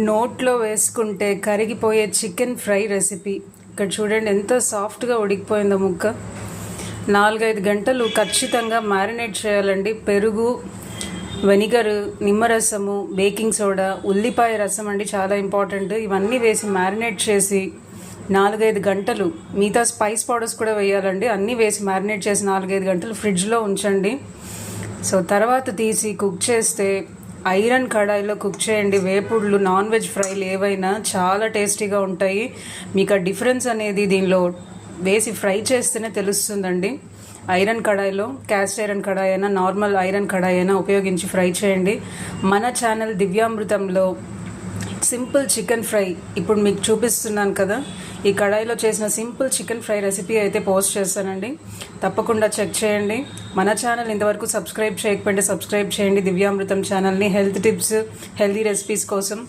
నోట్లో వేసుకుంటే కరిగిపోయే చికెన్ ఫ్రై రెసిపీ. ఇక్కడ చూడండి ఎంత సాఫ్ట్గా ఉడికిపోయిందో ముక్క. 4-5 గంటలు ఖచ్చితంగా మ్యారినేట్ చేయాలండి. పెరుగు, వెనిగర్, నిమ్మరసము, బేకింగ్ సోడా, ఉల్లిపాయ రసం అండి చాలా ఇంపార్టెంట్. ఇవన్నీ వేసి మ్యారినేట్ చేసి 4-5 గంటలు, మిగతా స్పైస్ పౌడర్స్ కూడా వేయాలండి. అన్నీ వేసి మ్యారినేట్ చేసి 4-5 గంటలు ఫ్రిడ్జ్లో ఉంచండి. సో తర్వాత తీసి కుక్ చేస్తే ఐరన్ కడాయిలో కుక్ చేయండి. వేపుడులు, నాన్ వెజ్ ఫ్రైలు ఏవైనా చాలా టేస్టీగా ఉంటాయి. మీకు ఆ డిఫరెన్స్ అనేది దీనిలో వేసి ఫ్రై చేస్తేనే తెలుస్తుందండి. ఐరన్ కడాయిలో, క్యాస్ట్ ఐరన్ కడాయి అయినా నార్మల్ ఐరన్ కడాయి అయినా ఉపయోగించి ఫ్రై చేయండి. మన ఛానల్ దివ్యామృతంలో సింపుల్ చికెన్ ఫ్రై ఇప్పుడు మీకు చూపిస్తున్నాను కదా, ఈ కడాయిలో చేసిన సింపుల్ చికెన్ ఫ్రై రెసిపీ అయితే పోస్ట్ చేస్తానండి. తప్పకుండా చెక్ చేయండి. మన ఛానల్ ఇంతవరకు సబ్స్క్రైబ్ చేయకపోతే సబ్స్క్రైబ్ చేయండి దివ్యామృతం ఛానల్ని, హెల్త్ టిప్స్, హెల్తీ రెసిపీస్ కోసం.